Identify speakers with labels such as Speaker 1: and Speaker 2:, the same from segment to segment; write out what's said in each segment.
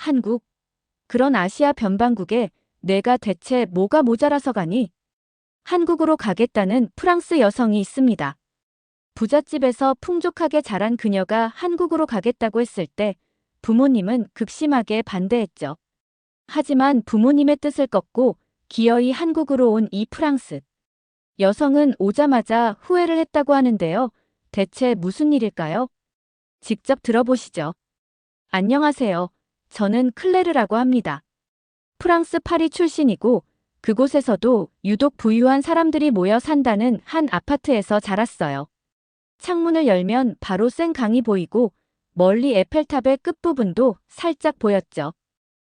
Speaker 1: 한국. 그런 아시아 변방국에 내가 대체 뭐가 모자라서 가니? 한국으로 가겠다는 프랑스 여성이 있습니다. 부잣집에서 풍족하게 자란 그녀가 한국으로 가겠다고 했을 때 부모님은 극심하게 반대했죠. 하지만 부모님의 뜻을 꺾고 기어이 한국으로 온 이 프랑스 여성은 오자마자 후회를 했다고 하는데요. 대체 무슨 일일까요? 직접 들어보시죠. 안녕하세요. 저는 클레르라고 합니다. 프랑스 파리 출신이고 그곳에서도 유독 부유한 사람들이 모여 산다는 한 아파트에서 자랐어요. 창문을 열면 바로 센강이 보이고 멀리 에펠탑의 끝부분도 살짝 보였죠.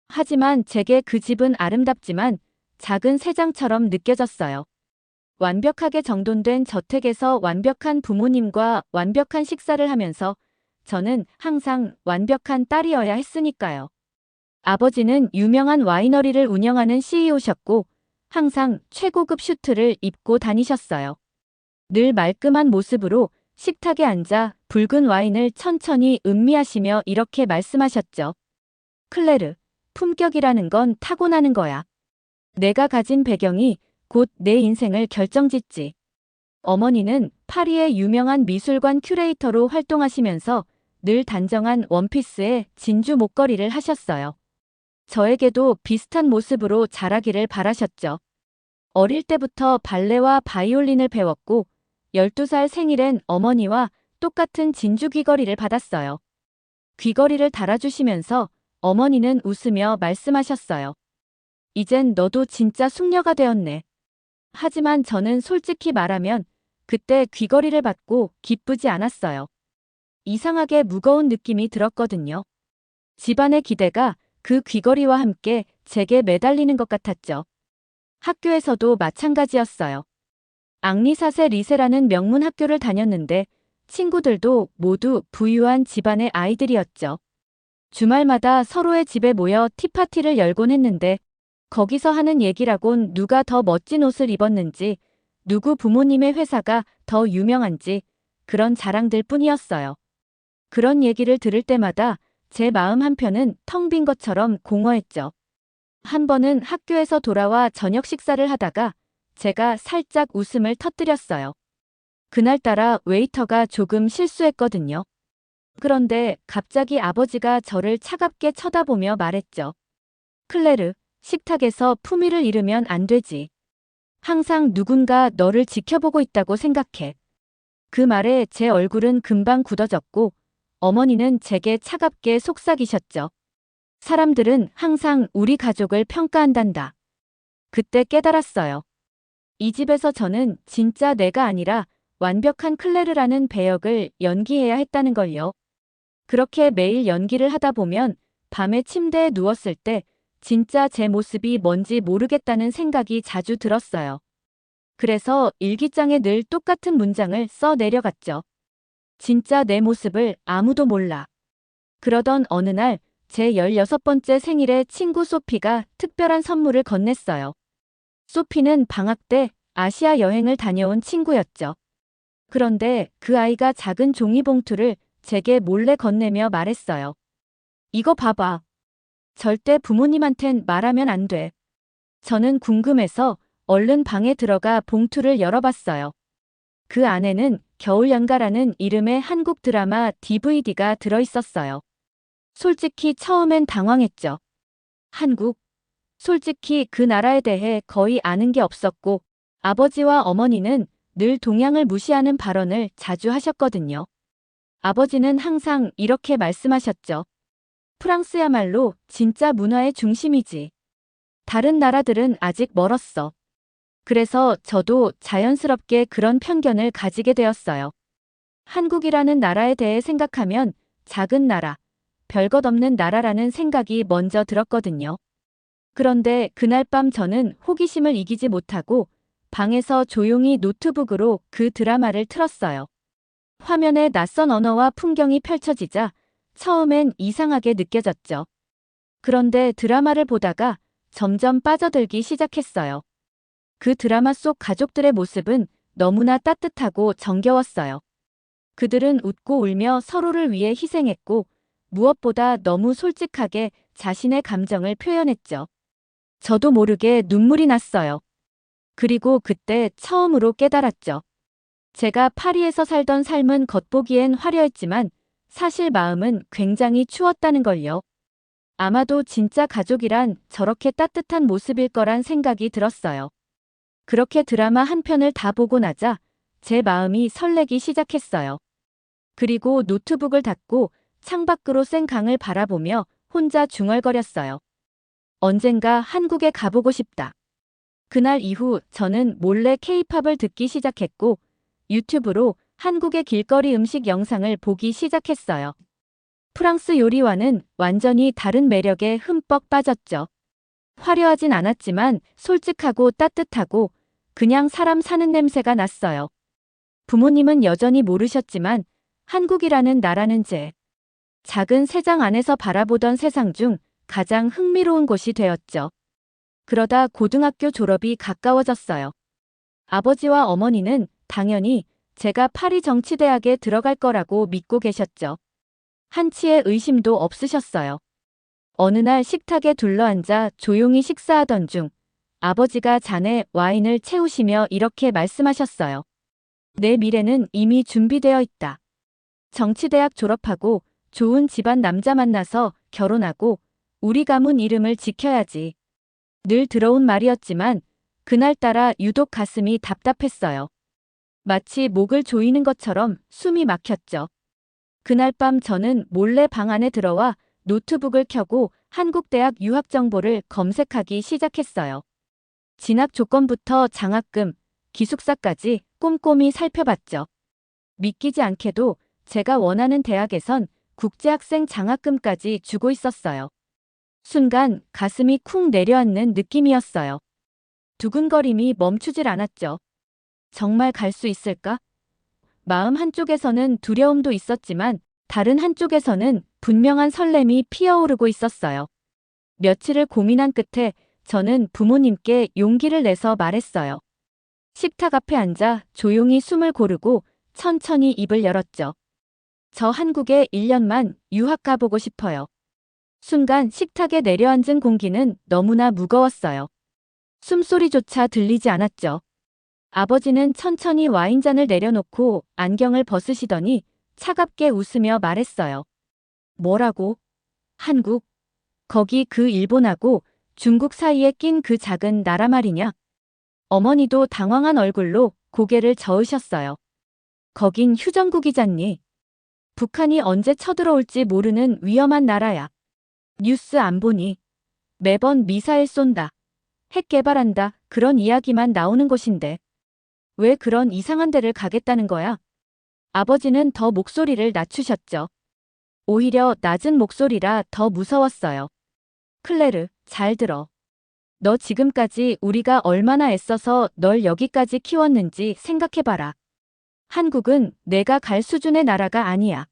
Speaker 1: 하지만 제게 그 집은 아름답지만 작은 새장처럼 느껴졌어요. 완벽하게 정돈된 저택에서 완벽한 부모님과 완벽한 식사를 하면서 저는 항상 완벽한 딸이어야 했으니까요. 아버지는 유명한 와이너리를 운영하는 CEO셨고 항상 최고급 슈트를 입고 다니셨어요. 늘 말끔한 모습으로 식탁에 앉아 붉은 와인을 천천히 음미하시며 이렇게 말씀하셨죠. 클레르, 품격이라는 건 타고나는 거야. 내가 가진 배경이 곧 내 인생을 결정짓지. 어머니는 파리의 유명한 미술관 큐레이터로 활동하시면서 늘 단정한 원피스에 진주 목걸이를 하셨어요. 저에게도 비슷한 모습으로 자라기를 바라셨죠. 어릴 때부터 발레와 바이올린을 배웠고 12살 생일엔 어머니와 똑같은 진주 귀걸이를 받았어요. 귀걸이를 달아주시면서 어머니는 웃으며 말씀하셨어요. 이젠 너도 진짜 숙녀가 되었네. 하지만 저는 솔직히 말하면 그때 귀걸이를 받고 기쁘지 않았어요. 이상하게 무거운 느낌이 들었거든요. 집안의 기대가 그 귀걸이와 함께 제게 매달리는 것 같았죠. 학교에서도 마찬가지였어요. 앙리사세 리세라는 명문 학교를 다녔는데 친구들도 모두 부유한 집안의 아이들이었죠. 주말마다 서로의 집에 모여 티파티를 열곤 했는데 거기서 하는 얘기라곤 누가 더 멋진 옷을 입었는지, 누구 부모님의 회사가 더 유명한지 그런 자랑들 뿐이었어요. 그런 얘기를 들을 때마다 제 마음 한편은 텅 빈 것처럼 공허했죠. 한 번은 학교에서 돌아와 저녁 식사를 하다가 제가 살짝 웃음을 터뜨렸어요. 그날따라 웨이터가 조금 실수했거든요. 그런데 갑자기 아버지가 저를 차갑게 쳐다보며 말했죠. 클레르, 식탁에서 품위를 잃으면 안 되지. 항상 누군가 너를 지켜보고 있다고 생각해. 그 말에 제 얼굴은 금방 굳어졌고 어머니는 제게 차갑게 속삭이셨죠. 사람들은 항상 우리 가족을 평가한단다. 그때 깨달았어요. 이 집에서 저는 진짜 내가 아니라 완벽한 클레르라는 배역을 연기해야 했다는 걸요. 그렇게 매일 연기를 하다 보면 밤에 침대에 누웠을 때 진짜 제 모습이 뭔지 모르겠다는 생각이 자주 들었어요. 그래서 일기장에 늘 똑같은 문장을 써 내려갔죠. 진짜 내 모습을 아무도 몰라. 그러던 어느 날 제 16번째 생일에 친구 소피가 특별한 선물을 건넸어요. 소피는 방학 때 아시아 여행을 다녀온 친구였죠. 그런데 그 아이가 작은 종이봉투를 제게 몰래 건네며 말했어요. 이거 봐봐. 절대 부모님한텐 말하면 안 돼. 저는 궁금해서 얼른 방에 들어가 봉투를 열어봤어요. 그 안에는 겨울연가라는 이름의 한국 드라마 DVD가 들어있었어요. 솔직히 처음엔 당황했죠. 한국? 솔직히 그 나라에 대해 거의 아는 게 없었고 아버지와 어머니는 늘 동양을 무시하는 발언을 자주 하셨거든요. 아버지는 항상 이렇게 말씀하셨죠. 프랑스야말로 진짜 문화의 중심이지. 다른 나라들은 아직 멀었어. 그래서 저도 자연스럽게 그런 편견을 가지게 되었어요. 한국이라는 나라에 대해 생각하면 작은 나라, 별것 없는 나라라는 생각이 먼저 들었거든요. 그런데 그날 밤 저는 호기심을 이기지 못하고 방에서 조용히 노트북으로 그 드라마를 틀었어요. 화면에 낯선 언어와 풍경이 펼쳐지자 처음엔 이상하게 느껴졌죠. 그런데 드라마를 보다가 점점 빠져들기 시작했어요. 그 드라마 속 가족들의 모습은 너무나 따뜻하고 정겨웠어요. 그들은 웃고 울며 서로를 위해 희생했고 무엇보다 너무 솔직하게 자신의 감정을 표현했죠. 저도 모르게 눈물이 났어요. 그리고 그때 처음으로 깨달았죠. 제가 파리에서 살던 삶은 겉보기엔 화려했지만 사실 마음은 굉장히 추웠다는 걸요. 아마도 진짜 가족이란 저렇게 따뜻한 모습일 거란 생각이 들었어요. 그렇게 드라마 한 편을 다 보고 나자 제 마음이 설레기 시작했어요. 그리고 노트북을 닫고 창밖으로 센 강을 바라보며 혼자 중얼거렸어요. 언젠가 한국에 가보고 싶다. 그날 이후 저는 몰래 케이팝을 듣기 시작했고 유튜브로 한국의 길거리 음식 영상을 보기 시작했어요. 프랑스 요리와는 완전히 다른 매력에 흠뻑 빠졌죠. 화려하진 않았지만 솔직하고 따뜻하고 그냥 사람 사는 냄새가 났어요. 부모님은 여전히 모르셨지만 한국이라는 나라는 제 작은 새장 안에서 바라보던 세상 중 가장 흥미로운 곳이 되었죠. 그러다 고등학교 졸업이 가까워졌어요. 아버지와 어머니는 당연히 제가 파리 정치대학에 들어갈 거라고 믿고 계셨죠. 한치의 의심도 없으셨어요. 어느 날 식탁에 둘러앉아 조용히 식사하던 중 아버지가 잔에 와인을 채우시며 이렇게 말씀하셨어요. 내 미래는 이미 준비되어 있다. 정치대학 졸업하고 좋은 집안 남자 만나서 결혼하고 우리 가문 이름을 지켜야지. 늘 들어온 말이었지만 그날따라 유독 가슴이 답답했어요. 마치 목을 조이는 것처럼 숨이 막혔죠. 그날 밤 저는 몰래 방 안에 들어와 노트북을 켜고 한국대학 유학 정보를 검색하기 시작했어요. 진학 조건부터 장학금, 기숙사까지 꼼꼼히 살펴봤죠. 믿기지 않게도 제가 원하는 대학에선 국제학생 장학금까지 주고 있었어요. 순간 가슴이 쿵 내려앉는 느낌이었어요. 두근거림이 멈추질 않았죠. 정말 갈 수 있을까? 마음 한쪽에서는 두려움도 있었지만 다른 한쪽에서는 분명한 설렘이 피어오르고 있었어요. 며칠을 고민한 끝에 저는 부모님께 용기를 내서 말했어요. 식탁 앞에 앉아 조용히 숨을 고르고 천천히 입을 열었죠. 저 한국에 1년만 유학 가보고 싶어요. 순간 식탁에 내려앉은 공기는 너무나 무거웠어요. 숨소리조차 들리지 않았죠. 아버지는 천천히 와인잔을 내려놓고 안경을 벗으시더니 차갑게 웃으며 말했어요. 뭐라고? 한국? 거기 그 일본하고 중국 사이에 낀 그 작은 나라 말이냐? 어머니도 당황한 얼굴로 고개를 저으셨어요. 거긴 휴전국이잖니. 북한이 언제 쳐들어올지 모르는 위험한 나라야. 뉴스 안 보니? 매번 미사일 쏜다. 핵 개발한다. 그런 이야기만 나오는 곳인데. 왜 그런 이상한 데를 가겠다는 거야? 아버지는 더 목소리를 낮추셨죠. 오히려 낮은 목소리라 더 무서웠어요. 클레르, 잘 들어. 너 지금까지 우리가 얼마나 애써서 널 여기까지 키웠는지 생각해봐라. 한국은 내가 갈 수준의 나라가 아니야.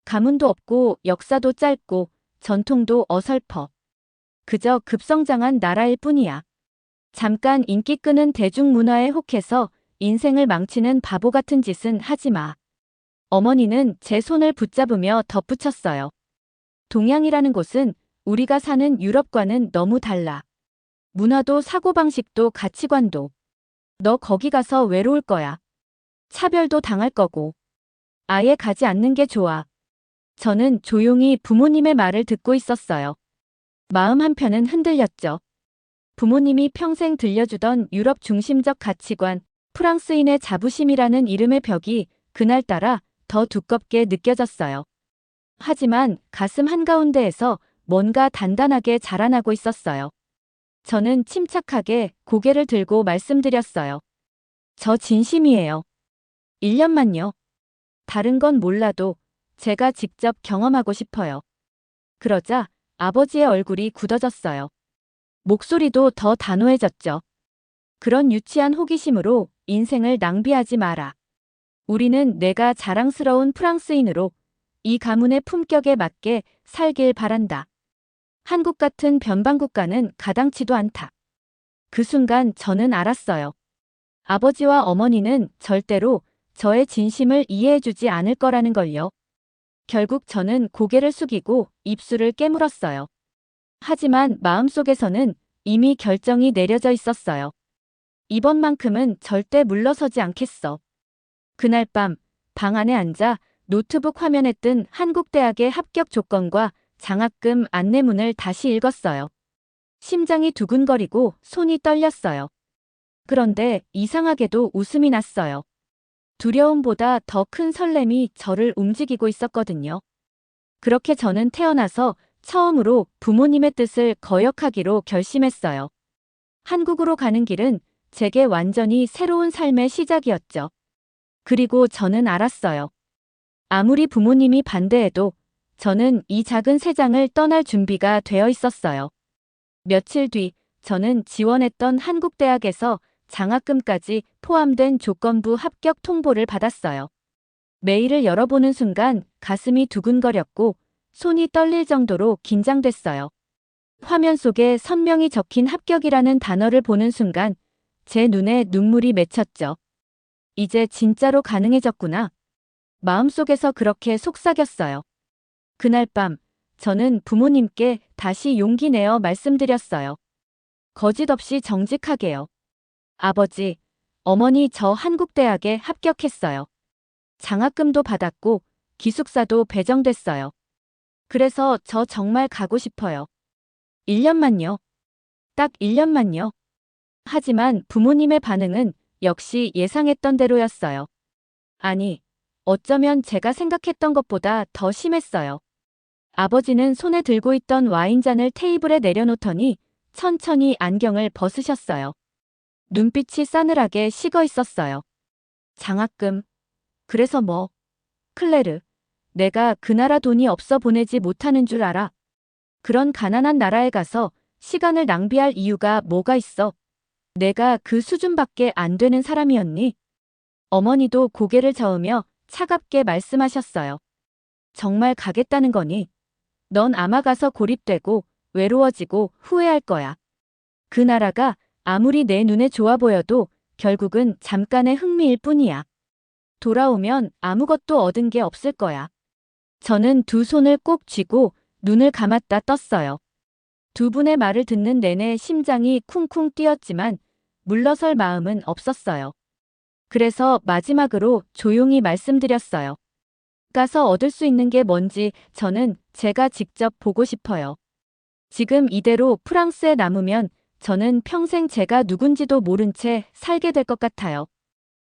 Speaker 1: 가문도 없고 역사도 짧고 전통도 어설퍼. 그저 급성장한 나라일 뿐이야. 잠깐 인기 끄는 대중문화에 혹해서 인생을 망치는 바보 같은 짓은 하지 마. 어머니는 제 손을 붙잡으며 덧붙였어요. 동양이라는 곳은 우리가 사는 유럽과는 너무 달라. 문화도 사고방식도 가치관도. 너 거기 가서 외로울 거야. 차별도 당할 거고. 아예 가지 않는 게 좋아. 저는 조용히 부모님의 말을 듣고 있었어요. 마음 한편은 흔들렸죠. 부모님이 평생 들려주던 유럽 중심적 가치관, 프랑스인의 자부심이라는 이름의 벽이 그날따라 더 두껍게 느껴졌어요. 하지만 가슴 한가운데에서 뭔가 단단하게 자라나고 있었어요. 저는 침착하게 고개를 들고 말씀드렸어요. 저 진심이에요. 1년만요. 다른 건 몰라도 제가 직접 경험하고 싶어요. 그러자 아버지의 얼굴이 굳어졌어요. 목소리도 더 단호해졌죠. 그런 유치한 호기심으로 인생을 낭비하지 마라. 우리는 내가 자랑스러운 프랑스인으로 이 가문의 품격에 맞게 살길 바란다. 한국 같은 변방국가는 가당치도 않다. 그 순간 저는 알았어요. 아버지와 어머니는 절대로 저의 진심을 이해해주지 않을 거라는 걸요. 결국 저는 고개를 숙이고 입술을 깨물었어요. 하지만 마음속에서는 이미 결정이 내려져 있었어요. 이번만큼은 절대 물러서지 않겠어. 그날 밤, 방 안에 앉아 노트북 화면에 뜬 한국대학의 합격 조건과 장학금 안내문을 다시 읽었어요. 심장이 두근거리고 손이 떨렸어요. 그런데 이상하게도 웃음이 났어요. 두려움보다 더 큰 설렘이 저를 움직이고 있었거든요. 그렇게 저는 태어나서 처음으로 부모님의 뜻을 거역하기로 결심했어요. 한국으로 가는 길은 제게 완전히 새로운 삶의 시작이었죠. 그리고 저는 알았어요. 아무리 부모님이 반대해도 저는 이 작은 세상을 떠날 준비가 되어 있었어요. 며칠 뒤 저는 지원했던 한국대학에서 장학금까지 포함된 조건부 합격 통보를 받았어요. 메일을 열어보는 순간 가슴이 두근거렸고 손이 떨릴 정도로 긴장됐어요. 화면 속에 선명히 적힌 합격이라는 단어를 보는 순간 제 눈에 눈물이 맺혔죠. 이제 진짜로 가능해졌구나. 마음속에서 그렇게 속삭였어요. 그날 밤 저는 부모님께 다시 용기 내어 말씀드렸어요. 거짓 없이 정직하게요. 아버지, 어머니 저 한국대학에 합격했어요. 장학금도 받았고 기숙사도 배정됐어요. 그래서 저 정말 가고 싶어요. 1년만요. 딱 1년만요. 하지만 부모님의 반응은 역시 예상했던 대로였어요. 아니, 어쩌면 제가 생각했던 것보다 더 심했어요. 아버지는 손에 들고 있던 와인잔을 테이블에 내려놓더니 천천히 안경을 벗으셨어요. 눈빛이 싸늘하게 식어 있었어요. 장학금. 그래서 뭐? 클레르, 내가 그 나라 돈이 없어 보내지 못하는 줄 알아. 그런 가난한 나라에 가서 시간을 낭비할 이유가 뭐가 있어? 내가 그 수준밖에 안 되는 사람이었니? 어머니도 고개를 저으며 차갑게 말씀하셨어요. 정말 가겠다는 거니? 넌 아마 가서 고립되고 외로워지고 후회할 거야. 그 나라가 아무리 내 눈에 좋아 보여도 결국은 잠깐의 흥미일 뿐이야. 돌아오면 아무것도 얻은 게 없을 거야. 저는 두 손을 꼭 쥐고 눈을 감았다 떴어요. 두 분의 말을 듣는 내내 심장이 쿵쿵 뛰었지만 물러설 마음은 없었어요. 그래서 마지막으로 조용히 말씀드렸어요. 가서 얻을 수 있는 게 뭔지 저는 제가 직접 보고 싶어요. 지금 이대로 프랑스에 남으면 저는 평생 제가 누군지도 모른 채 살게 될 것 같아요.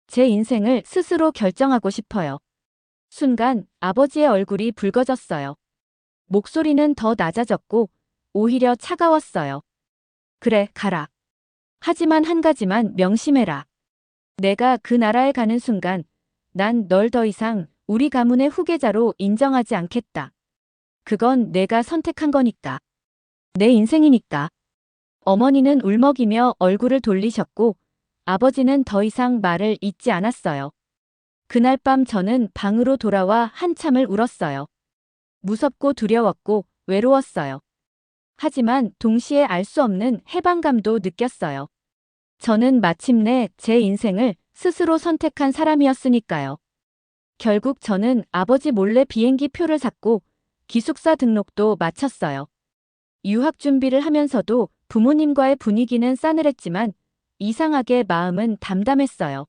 Speaker 1: 제 인생을 스스로 결정하고 싶어요. 순간 아버지의 얼굴이 붉어졌어요. 목소리는 더 낮아졌고 오히려 차가웠어요. 그래, 가라. 하지만 한 가지만 명심해라. 내가 그 나라에 가는 순간 난 널 더 이상 우리 가문의 후계자로 인정하지 않겠다. 그건 내가 선택한 거니까. 내 인생이니까. 어머니는 울먹이며 얼굴을 돌리셨고 아버지는 더 이상 말을 잇지 않았어요. 그날 밤 저는 방으로 돌아와 한참을 울었어요. 무섭고 두려웠고 외로웠어요. 하지만 동시에 알 수 없는 해방감도 느꼈어요. 저는 마침내 제 인생을 스스로 선택한 사람이었으니까요. 결국 저는 아버지 몰래 비행기 표를 샀고 기숙사 등록도 마쳤어요. 유학 준비를 하면서도 부모님과의 분위기는 싸늘했지만 이상하게 마음은 담담했어요.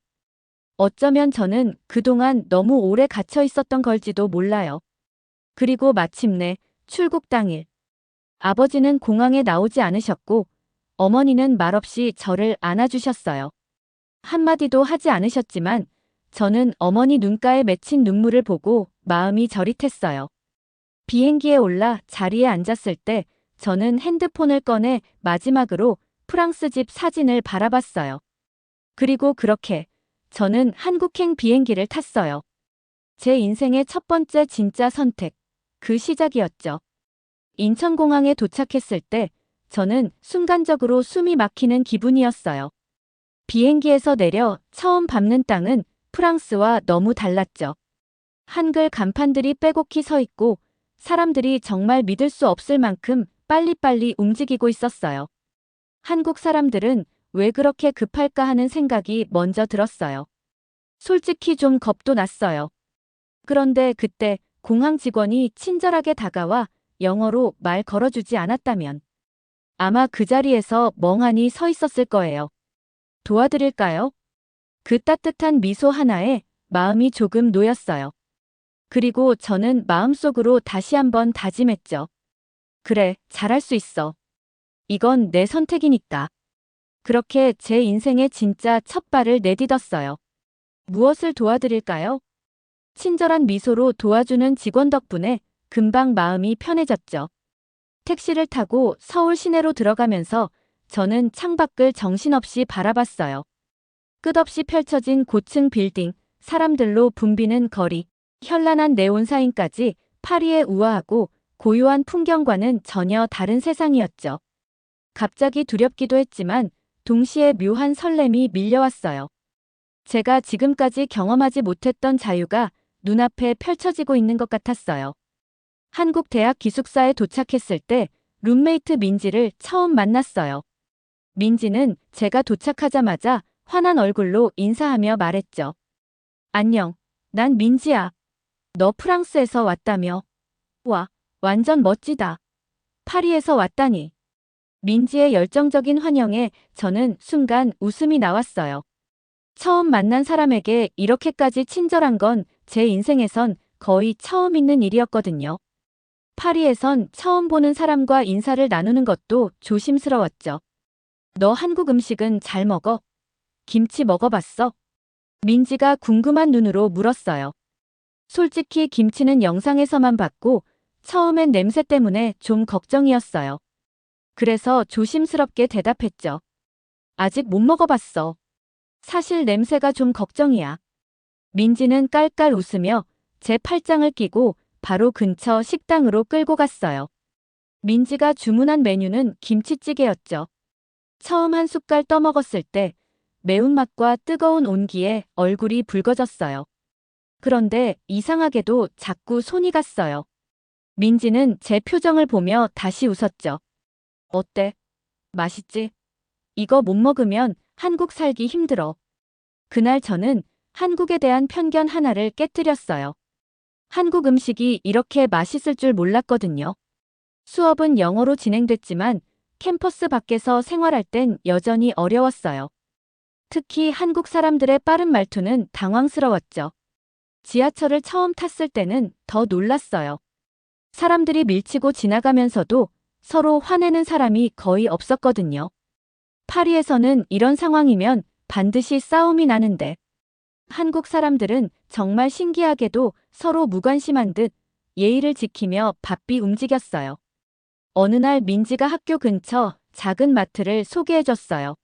Speaker 1: 어쩌면 저는 그동안 너무 오래 갇혀 있었던 걸지도 몰라요. 그리고 마침내 출국 당일. 아버지는 공항에 나오지 않으셨고 어머니는 말없이 저를 안아주셨어요. 한마디도 하지 않으셨지만 저는 어머니 눈가에 맺힌 눈물을 보고 마음이 저릿했어요. 비행기에 올라 자리에 앉았을 때 저는 핸드폰을 꺼내 마지막으로 프랑스 집 사진을 바라봤어요. 그리고 그렇게 저는 한국행 비행기를 탔어요. 제 인생의 첫 번째 진짜 선택, 그 시작이었죠. 인천공항에 도착했을 때 저는 순간적으로 숨이 막히는 기분이었어요. 비행기에서 내려 처음 밟는 땅은 프랑스와 너무 달랐죠. 한글 간판들이 빼곡히 서 있고 사람들이 정말 믿을 수 없을 만큼 빨리빨리 움직이고 있었어요. 한국 사람들은 왜 그렇게 급할까 하는 생각이 먼저 들었어요. 솔직히 좀 겁도 났어요. 그런데 그때 공항 직원이 친절하게 다가와 영어로 말 걸어주지 않았다면 아마 그 자리에서 멍하니 서 있었을 거예요. 도와드릴까요? 그 따뜻한 미소 하나에 마음이 조금 놓였어요. 그리고 저는 마음속으로 다시 한번 다짐했죠. 그래, 잘할 수 있어. 이건 내 선택이니까. 그렇게 제 인생의 진짜 첫 발을 내딛었어요. 무엇을 도와드릴까요? 친절한 미소로 도와주는 직원 덕분에 금방 마음이 편해졌죠. 택시를 타고 서울 시내로 들어가면서 저는 창밖을 정신없이 바라봤어요. 끝없이 펼쳐진 고층 빌딩, 사람들로 붐비는 거리, 현란한 네온사인까지 파리의 우아하고 고요한 풍경과는 전혀 다른 세상이었죠. 갑자기 두렵기도 했지만 동시에 묘한 설렘이 밀려왔어요. 제가 지금까지 경험하지 못했던 자유가 눈앞에 펼쳐지고 있는 것 같았어요. 한국 대학 기숙사에 도착했을 때 룸메이트 민지를 처음 만났어요. 민지는 제가 도착하자마자 환한 얼굴로 인사하며 말했죠. 안녕, 난 민지야. 너 프랑스에서 왔다며? 와, 완전 멋지다. 파리에서 왔다니. 민지의 열정적인 환영에 저는 순간 웃음이 나왔어요. 처음 만난 사람에게 이렇게까지 친절한 건 제 인생에선 거의 처음 있는 일이었거든요. 파리에선 처음 보는 사람과 인사를 나누는 것도 조심스러웠죠. 너 한국 음식은 잘 먹어? 김치 먹어봤어? 민지가 궁금한 눈으로 물었어요. 솔직히 김치는 영상에서만 봤고 처음엔 냄새 때문에 좀 걱정이었어요. 그래서 조심스럽게 대답했죠. 아직 못 먹어봤어. 사실 냄새가 좀 걱정이야. 민지는 깔깔 웃으며 제 팔짱을 끼고 바로 근처 식당으로 끌고 갔어요. 민지가 주문한 메뉴는 김치찌개였죠. 처음 한 숟갈 떠먹었을 때 매운맛과 뜨거운 온기에 얼굴이 붉어졌어요. 그런데 이상하게도 자꾸 손이 갔어요. 민지는 제 표정을 보며 다시 웃었죠. 어때? 맛있지? 이거 못 먹으면 한국 살기 힘들어. 그날 저는 한국에 대한 편견 하나를 깨뜨렸어요. 한국 음식이 이렇게 맛있을 줄 몰랐거든요. 수업은 영어로 진행됐지만 캠퍼스 밖에서 생활할 땐 여전히 어려웠어요. 특히 한국 사람들의 빠른 말투는 당황스러웠죠. 지하철을 처음 탔을 때는 더 놀랐어요. 사람들이 밀치고 지나가면서도 서로 화내는 사람이 거의 없었거든요. 파리에서는 이런 상황이면 반드시 싸움이 나는데 한국 사람들은 정말 신기하게도 서로 무관심한 듯 예의를 지키며 바삐 움직였어요. 어느 날 민지가 학교 근처 작은 마트를 소개해줬어요.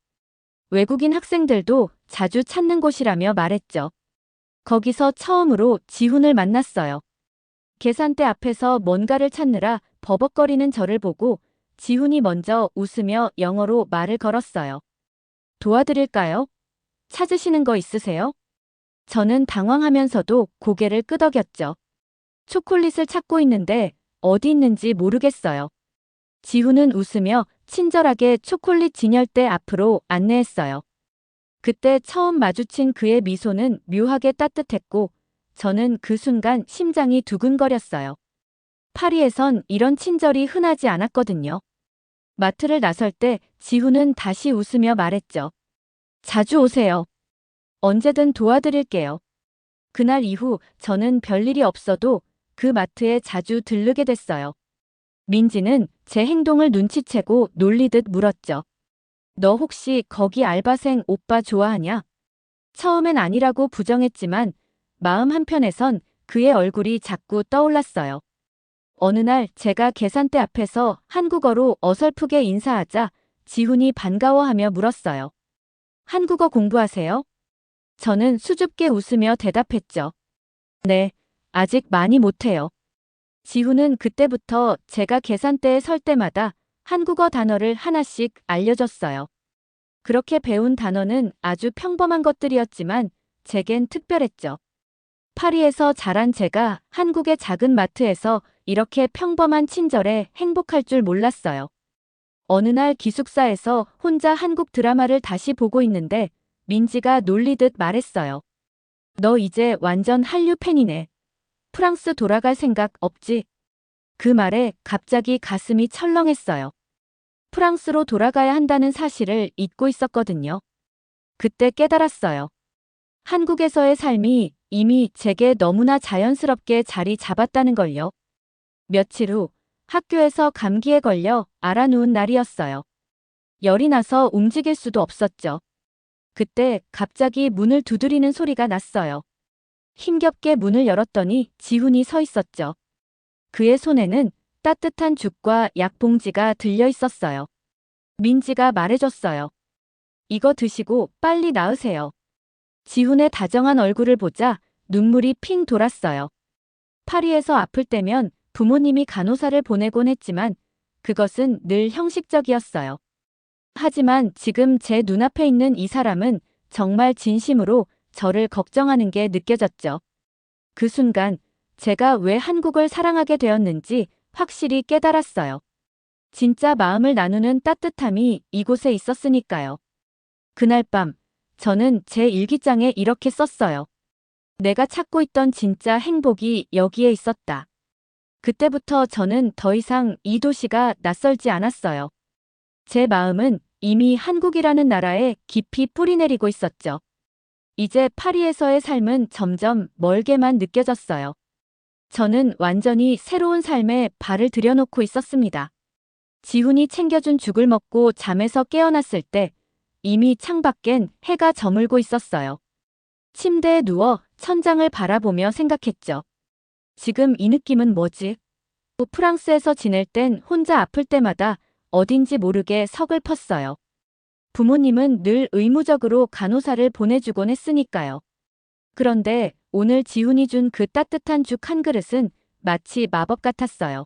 Speaker 1: 외국인 학생들도 자주 찾는 곳이라며 말했죠. 거기서 처음으로 지훈을 만났어요. 계산대 앞에서 뭔가를 찾느라 버벅거리는 저를 보고 지훈이 먼저 웃으며 영어로 말을 걸었어요. 도와드릴까요? 찾으시는 거 있으세요? 저는 당황하면서도 고개를 끄덕였죠. 초콜릿을 찾고 있는데 어디 있는지 모르겠어요. 지훈은 웃으며 친절하게 초콜릿 진열대 앞으로 안내했어요. 그때 처음 마주친 그의 미소는 묘하게 따뜻했고 저는 그 순간 심장이 두근거렸어요. 파리에선 이런 친절이 흔하지 않았거든요. 마트를 나설 때 지훈은 다시 웃으며 말했죠. 자주 오세요. 언제든 도와드릴게요. 그날 이후 저는 별일이 없어도 그 마트에 자주 들르게 됐어요. 민지는 제 행동을 눈치채고 놀리듯 물었죠. 너 혹시 거기 알바생 오빠 좋아하냐? 처음엔 아니라고 부정했지만 마음 한편에선 그의 얼굴이 자꾸 떠올랐어요. 어느 날 제가 계산대 앞에서 한국어로 어설프게 인사하자 지훈이 반가워하며 물었어요. 한국어 공부하세요? 저는 수줍게 웃으며 대답했죠. 네, 아직 많이 못해요. 지훈은 그때부터 제가 계산대에 설 때마다 한국어 단어를 하나씩 알려줬어요. 그렇게 배운 단어는 아주 평범한 것들이었지만 제겐 특별했죠. 파리에서 자란 제가 한국의 작은 마트에서 이렇게 평범한 친절에 행복할 줄 몰랐어요. 어느 날 기숙사에서 혼자 한국 드라마를 다시 보고 있는데 민지가 놀리듯 말했어요. 너 이제 완전 한류 팬이네. 프랑스 돌아갈 생각 없지? 그 말에 갑자기 가슴이 철렁했어요. 프랑스로 돌아가야 한다는 사실을 잊고 있었거든요. 그때 깨달았어요. 한국에서의 삶이 이미 제게 너무나 자연스럽게 자리 잡았다는 걸요. 며칠 후 학교에서 감기에 걸려 알아누운 날이었어요. 열이 나서 움직일 수도 없었죠. 그때 갑자기 문을 두드리는 소리가 났어요. 힘겹게 문을 열었더니 지훈이 서 있었죠. 그의 손에는 따뜻한 죽과 약봉지가 들려 있었어요. 민지가 말해줬어요. 이거 드시고 빨리 나으세요. 지훈의 다정한 얼굴을 보자 눈물이 핑 돌았어요. 파리에서 아플 때면 부모님이 간호사를 보내곤 했지만 그것은 늘 형식적이었어요. 하지만 지금 제 눈앞에 있는 이 사람은 정말 진심으로 저를 걱정하는 게 느껴졌죠. 그 순간 제가 왜 한국을 사랑하게 되었는지 확실히 깨달았어요. 진짜 마음을 나누는 따뜻함이 이곳에 있었으니까요. 그날 밤 저는 제 일기장에 이렇게 썼어요. 내가 찾고 있던 진짜 행복이 여기에 있었다. 그때부터 저는 더 이상 이 도시가 낯설지 않았어요. 제 마음은 이미 한국이라는 나라에 깊이 뿌리내리고 있었죠. 이제 파리에서의 삶은 점점 멀게만 느껴졌어요. 저는 완전히 새로운 삶에 발을 들여놓고 있었습니다. 지훈이 챙겨준 죽을 먹고 잠에서 깨어났을 때 이미 창밖엔 해가 저물고 있었어요. 침대에 누워 천장을 바라보며 생각했죠. 지금 이 느낌은 뭐지? 프랑스에서 지낼 땐 혼자 아플 때마다 어딘지 모르게 서글펐어요. 부모님은 늘 의무적으로 간호사를 보내주곤 했으니까요. 그런데 오늘 지훈이 준 그 따뜻한 죽 한 그릇은 마치 마법 같았어요.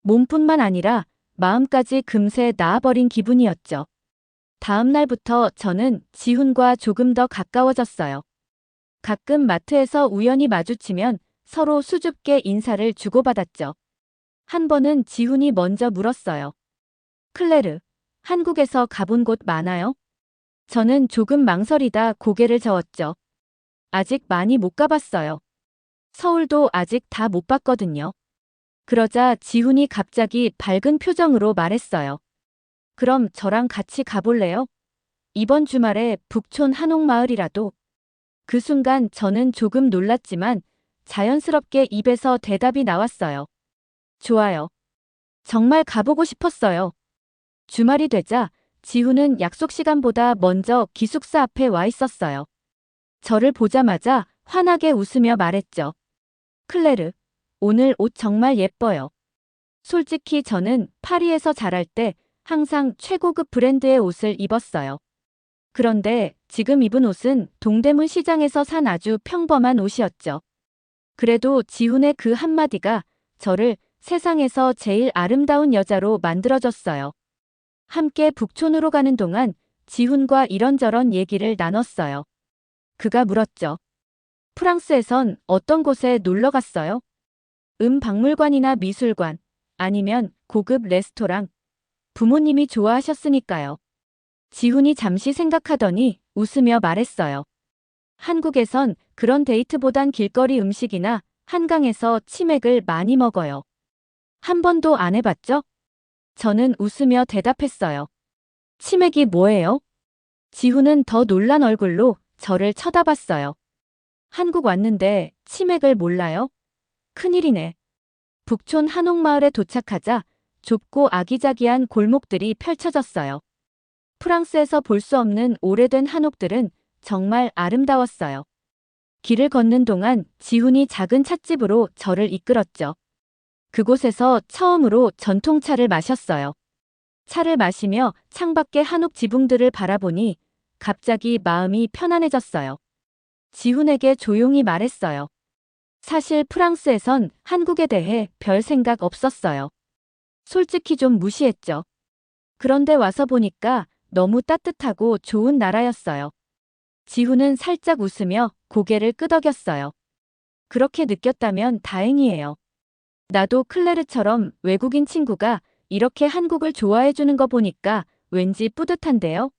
Speaker 1: 몸뿐만 아니라 마음까지 금세 나아버린 기분이었죠. 다음 날부터 저는 지훈과 조금 더 가까워졌어요. 가끔 마트에서 우연히 마주치면 서로 수줍게 인사를 주고받았죠. 한 번은 지훈이 먼저 물었어요. 클레르, 한국에서 가본 곳 많아요? 저는 조금 망설이다 고개를 저었죠. 아직 많이 못 가봤어요. 서울도 아직 다 못 봤거든요. 그러자 지훈이 갑자기 밝은 표정으로 말했어요. 그럼 저랑 같이 가볼래요? 이번 주말에 북촌 한옥마을이라도. 그 순간 저는 조금 놀랐지만 자연스럽게 입에서 대답이 나왔어요. 좋아요. 정말 가보고 싶었어요. 주말이 되자 지훈은 약속 시간보다 먼저 기숙사 앞에 와 있었어요. 저를 보자마자 환하게 웃으며 말했죠. 클레르, 오늘 옷 정말 예뻐요. 솔직히 저는 파리에서 자랄 때 항상 최고급 브랜드의 옷을 입었어요. 그런데 지금 입은 옷은 동대문 시장에서 산 아주 평범한 옷이었죠. 그래도 지훈의 그 한마디가 저를 세상에서 제일 아름다운 여자로 만들어줬어요. 함께 북촌으로 가는 동안 지훈과 이런저런 얘기를 나눴어요. 그가 물었죠. 프랑스에선 어떤 곳에 놀러 갔어요? 박물관이나 미술관, 아니면 고급 레스토랑. 부모님이 좋아하셨으니까요. 지훈이 잠시 생각하더니 웃으며 말했어요. 한국에선 그런 데이트보단 길거리 음식이나 한강에서 치맥을 많이 먹어요. 한 번도 안 해봤죠? 저는 웃으며 대답했어요. 치맥이 뭐예요? 지훈은 더 놀란 얼굴로 저를 쳐다봤어요. 한국 왔는데 치맥을 몰라요? 큰일이네. 북촌 한옥마을에 도착하자 좁고 아기자기한 골목들이 펼쳐졌어요. 프랑스에서 볼 수 없는 오래된 한옥들은 정말 아름다웠어요. 길을 걷는 동안 지훈이 작은 찻집으로 저를 이끌었죠. 그곳에서 처음으로 전통차를 마셨어요. 차를 마시며 창밖의 한옥 지붕들을 바라보니 갑자기 마음이 편안해졌어요. 지훈에게 조용히 말했어요. 사실 프랑스에선 한국에 대해 별 생각 없었어요. 솔직히 좀 무시했죠. 그런데 와서 보니까 너무 따뜻하고 좋은 나라였어요. 지훈은 살짝 웃으며 고개를 끄덕였어요. 그렇게 느꼈다면 다행이에요. 나도 클레르처럼 외국인 친구가 이렇게 한국을 좋아해주는 거 보니까 왠지 뿌듯한데요.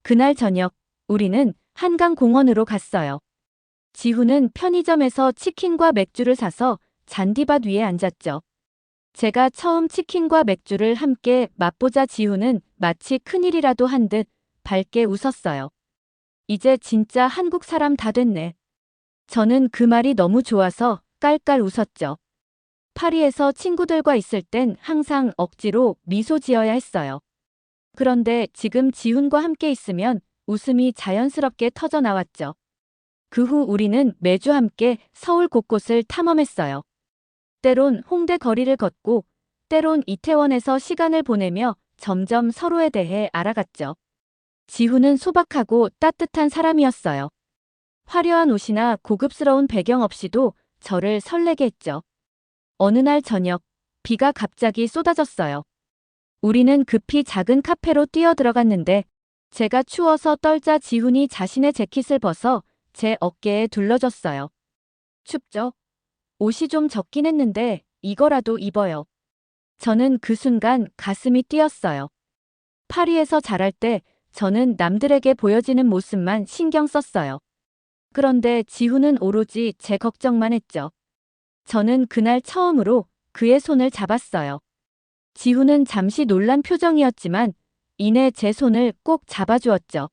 Speaker 1: 그날 저녁, 우리는 한강 공원으로 갔어요. 지훈은 편의점에서 치킨과 맥주를 사서 잔디밭 위에 앉았죠. 제가 처음 치킨과 맥주를 함께 맛보자 지훈은 마치 큰일이라도 한 듯 밝게 웃었어요. 이제 진짜 한국 사람 다 됐네. 저는 그 말이 너무 좋아서 깔깔 웃었죠. 파리에서 친구들과 있을 땐 항상 억지로 미소 지어야 했어요. 그런데 지금 지훈과 함께 있으면 웃음이 자연스럽게 터져 나왔죠. 그 후 우리는 매주 함께 서울 곳곳을 탐험했어요. 때론 홍대 거리를 걷고, 때론 이태원에서 시간을 보내며 점점 서로에 대해 알아갔죠. 지훈은 소박하고 따뜻한 사람이었어요. 화려한 옷이나 고급스러운 배경 없이도 저를 설레게 했죠. 어느 날 저녁, 비가 갑자기 쏟아졌어요. 우리는 급히 작은 카페로 뛰어들어갔는데 제가 추워서 떨자 지훈이 자신의 재킷을 벗어 제 어깨에 둘러줬어요. 춥죠? 옷이 좀 적긴 했는데 이거라도 입어요. 저는 그 순간 가슴이 뛰었어요. 파리에서 자랄 때 저는 남들에게 보여지는 모습만 신경 썼어요. 그런데 지훈은 오로지 제 걱정만 했죠. 저는 그날 처음으로 그의 손을 잡았어요. 지훈은 잠시 놀란 표정이었지만 이내 제 손을 꼭 잡아주었죠.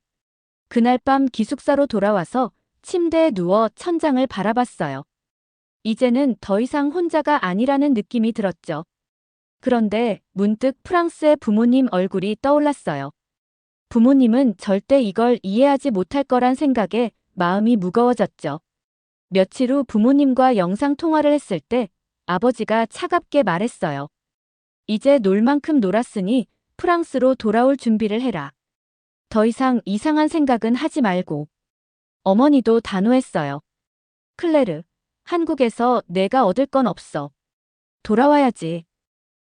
Speaker 1: 그날 밤 기숙사로 돌아와서 침대에 누워 천장을 바라봤어요. 이제는 더 이상 혼자가 아니라는 느낌이 들었죠. 그런데 문득 프랑스의 부모님 얼굴이 떠올랐어요. 부모님은 절대 이걸 이해하지 못할 거란 생각에 마음이 무거워졌죠. 며칠 후 부모님과 영상 통화를 했을 때 아버지가 차갑게 말했어요. 이제 놀 만큼 놀았으니 프랑스로 돌아올 준비를 해라. 더 이상 이상한 생각은 하지 말고. 어머니도 단호했어요. 클레르, 한국에서 내가 얻을 건 없어. 돌아와야지.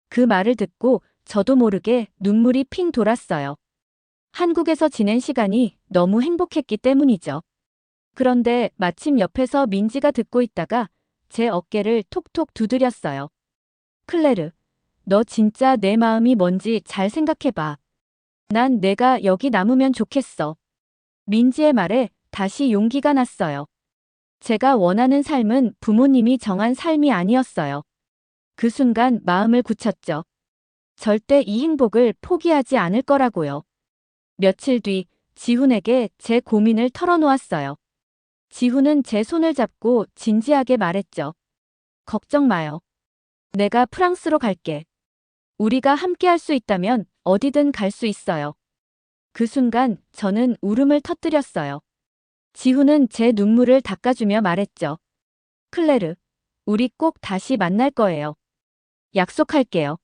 Speaker 1: 그 말을 듣고 저도 모르게 눈물이 핑 돌았어요. 한국에서 지낸 시간이 너무 행복했기 때문이죠. 그런데 마침 옆에서 민지가 듣고 있다가 제 어깨를 톡톡 두드렸어요. 클레르, 너 진짜 내 마음이 뭔지 잘 생각해봐. 난 내가 여기 남으면 좋겠어. 민지의 말에 다시 용기가 났어요. 제가 원하는 삶은 부모님이 정한 삶이 아니었어요. 그 순간 마음을 굳혔죠. 절대 이 행복을 포기하지 않을 거라고요. 며칠 뒤 지훈에게 제 고민을 털어놓았어요. 지훈은 제 손을 잡고 진지하게 말했죠. 걱정 마요. 내가 프랑스로 갈게. 우리가 함께 할 수 있다면 어디든 갈 수 있어요. 그 순간 저는 울음을 터뜨렸어요. 지훈은 제 눈물을 닦아주며 말했죠. 클레르, 우리 꼭 다시 만날 거예요. 약속할게요.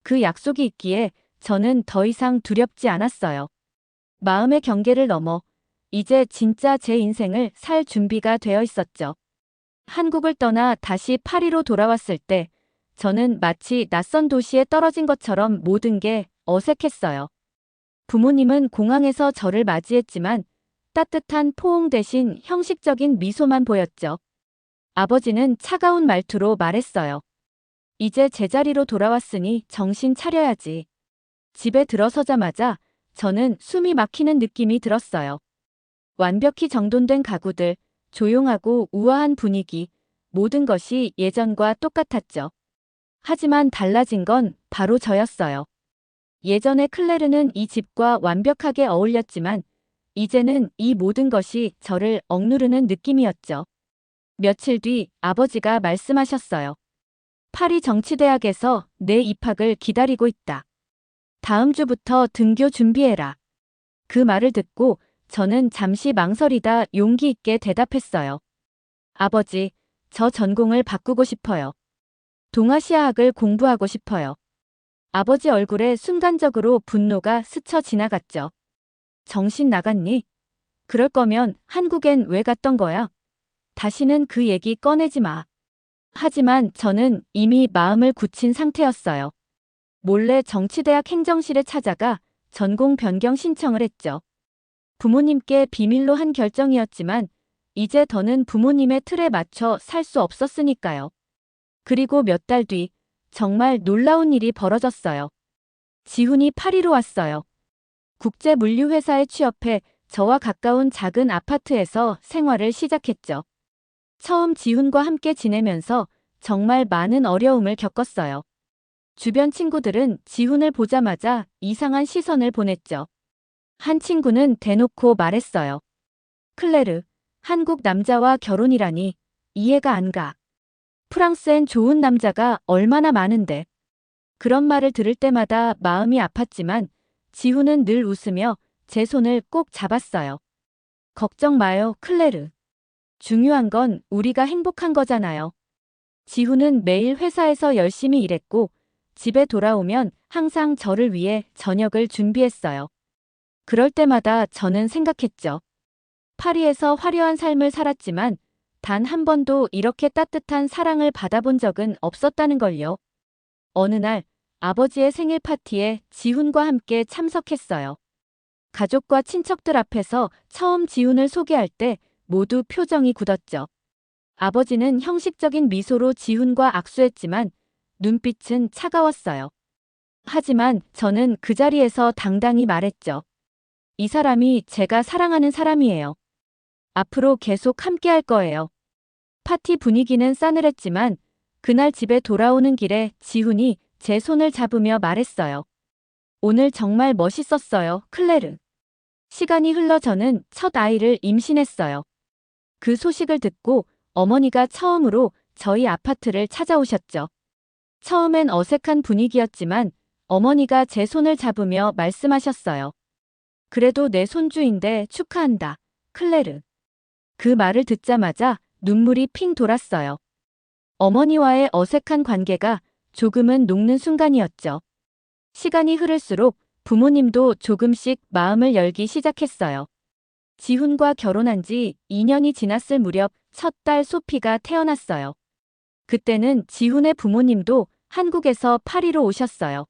Speaker 1: 그 약속이 있기에 저는 더 이상 두렵지 않았어요. 마음의 경계를 넘어 이제 진짜 제 인생을 살 준비가 되어 있었죠. 한국을 떠나 다시 파리로 돌아왔을 때 저는 마치 낯선 도시에 떨어진 것처럼 모든 게 어색했어요. 부모님은 공항에서 저를 맞이했지만 따뜻한 포옹 대신 형식적인 미소만 보였죠. 아버지는 차가운 말투로 말했어요. 이제 제자리로 돌아왔으니 정신 차려야지. 집에 들어서자마자 저는 숨이 막히는 느낌이 들었어요. 완벽히 정돈된 가구들, 조용하고 우아한 분위기, 모든 것이 예전과 똑같았죠. 하지만 달라진 건 바로 저였어요. 예전에 클레르는 이 집과 완벽하게 어울렸지만 이제는 이 모든 것이 저를 억누르는 느낌이었죠. 며칠 뒤 아버지가 말씀하셨어요. 파리 정치대학에서 내 입학을 기다리고 있다. 다음 주부터 등교 준비해라. 그 말을 듣고 저는 잠시 망설이다 용기 있게 대답했어요. 아버지, 저 전공을 바꾸고 싶어요. 동아시아학을 공부하고 싶어요. 아버지 얼굴에 순간적으로 분노가 스쳐 지나갔죠. 정신 나갔니? 그럴 거면 한국엔 왜 갔던 거야? 다시는 그 얘기 꺼내지 마. 하지만 저는 이미 마음을 굳힌 상태였어요. 몰래 정치대학 행정실에 찾아가 전공 변경 신청을 했죠. 부모님께 비밀로 한 결정이었지만 이제 더는 부모님의 틀에 맞춰 살 수 없었으니까요. 그리고 몇 달 뒤 정말 놀라운 일이 벌어졌어요. 지훈이 파리로 왔어요. 국제물류회사에 취업해 저와 가까운 작은 아파트에서 생활을 시작했죠. 처음 지훈과 함께 지내면서 정말 많은 어려움을 겪었어요. 주변 친구들은 지훈을 보자마자 이상한 시선을 보냈죠. 한 친구는 대놓고 말했어요. 클레르, 한국 남자와 결혼이라니 이해가 안 가. 프랑스엔 좋은 남자가 얼마나 많은데. 그런 말을 들을 때마다 마음이 아팠지만 지훈은 늘 웃으며 제 손을 꼭 잡았어요. 걱정 마요, 클레르. 중요한 건 우리가 행복한 거잖아요. 지훈은 매일 회사에서 열심히 일했고 집에 돌아오면 항상 저를 위해 저녁을 준비했어요. 그럴 때마다 저는 생각했죠. 파리에서 화려한 삶을 살았지만 단 한 번도 이렇게 따뜻한 사랑을 받아본 적은 없었다는 걸요. 어느 날 아버지의 생일 파티에 지훈과 함께 참석했어요. 가족과 친척들 앞에서 처음 지훈을 소개할 때 모두 표정이 굳었죠. 아버지는 형식적인 미소로 지훈과 악수했지만 눈빛은 차가웠어요. 하지만 저는 그 자리에서 당당히 말했죠. 이 사람이 제가 사랑하는 사람이에요. 앞으로 계속 함께 할 거예요. 파티 분위기는 싸늘했지만 그날 집에 돌아오는 길에 지훈이 제 손을 잡으며 말했어요. 오늘 정말 멋있었어요, 클레르. 시간이 흘러 저는 첫 아이를 임신했어요. 그 소식을 듣고 어머니가 처음으로 저희 아파트를 찾아오셨죠. 처음엔 어색한 분위기였지만 어머니가 제 손을 잡으며 말씀하셨어요. 그래도 내 손주인데 축하한다, 클레르. 그 말을 듣자마자 눈물이 핑 돌았어요. 어머니와의 어색한 관계가 조금은 녹는 순간이었죠. 시간이 흐를수록 부모님도 조금씩 마음을 열기 시작했어요. 지훈과 결혼한 지 2년이 지났을 무렵 첫 딸 소피가 태어났어요. 그때는 지훈의 부모님도 한국에서 파리로 오셨어요.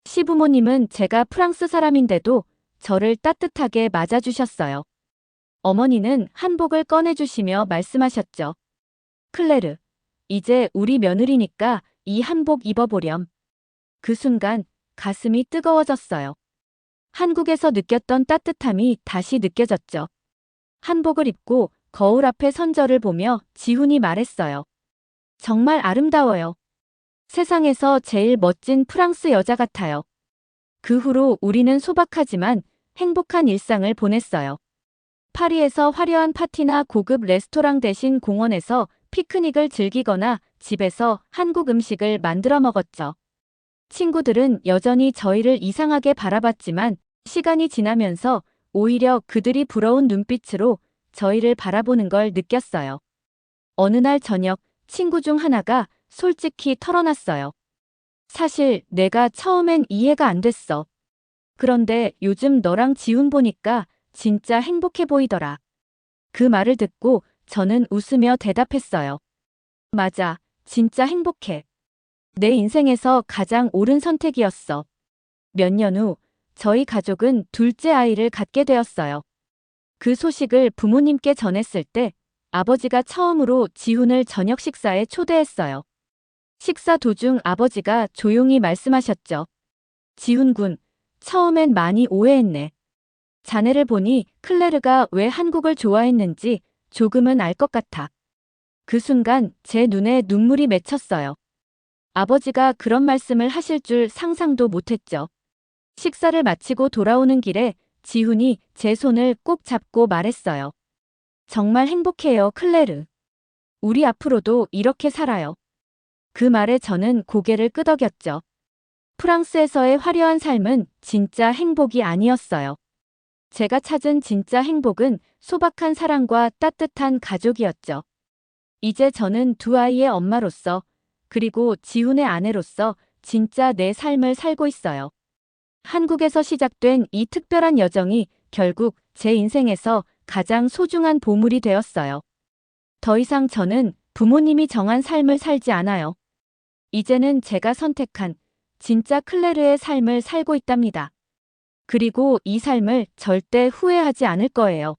Speaker 1: 시부모님은 제가 프랑스 사람인데도 저를 따뜻하게 맞아주셨어요. 어머니는 한복을 꺼내주시며 말씀하셨죠. 클레르, 이제 우리 며느리니까 이 한복 입어보렴. 그 순간 가슴이 뜨거워졌어요. 한국에서 느꼈던 따뜻함이 다시 느껴졌죠. 한복을 입고 거울 앞에 선 저를 보며 지훈이 말했어요. 정말 아름다워요. 세상에서 제일 멋진 프랑스 여자 같아요. 그 후로 우리는 소박하지만 행복한 일상을 보냈어요. 파리에서 화려한 파티나 고급 레스토랑 대신 공원에서 피크닉을 즐기거나 집에서 한국 음식을 만들어 먹었죠. 친구들은 여전히 저희를 이상하게 바라봤지만 시간이 지나면서 오히려 그들이 부러운 눈빛으로 저희를 바라보는 걸 느꼈어요. 어느 날 저녁 친구 중 하나가 솔직히 털어놨어요. 사실 내가 처음엔 이해가 안 됐어. 그런데 요즘 너랑 지훈 보니까 진짜 행복해 보이더라. 그 말을 듣고 저는 웃으며 대답했어요. 맞아, 진짜 행복해. 내 인생에서 가장 옳은 선택이었어. 몇 년 후 저희 가족은 둘째 아이를 갖게 되었어요. 그 소식을 부모님께 전했을 때 아버지가 처음으로 지훈을 저녁 식사에 초대했어요. 식사 도중 아버지가 조용히 말씀하셨죠. 지훈 군, 처음엔 많이 오해했네. 자네를 보니 클레르가 왜 한국을 좋아했는지 조금은 알 것 같아. 그 순간 제 눈에 눈물이 맺혔어요. 아버지가 그런 말씀을 하실 줄 상상도 못했죠. 식사를 마치고 돌아오는 길에 지훈이 제 손을 꼭 잡고 말했어요. 정말 행복해요, 클레르. 우리 앞으로도 이렇게 살아요. 그 말에 저는 고개를 끄덕였죠. 프랑스에서의 화려한 삶은 진짜 행복이 아니었어요. 제가 찾은 진짜 행복은 소박한 사랑과 따뜻한 가족이었죠. 이제 저는 두 아이의 엄마로서 그리고 지훈의 아내로서 진짜 내 삶을 살고 있어요. 한국에서 시작된 이 특별한 여정이 결국 제 인생에서 가장 소중한 보물이 되었어요. 더 이상 저는 부모님이 정한 삶을 살지 않아요. 이제는 제가 선택한 진짜 클레르의 삶을 살고 있답니다. 그리고 이 삶을 절대 후회하지 않을 거예요.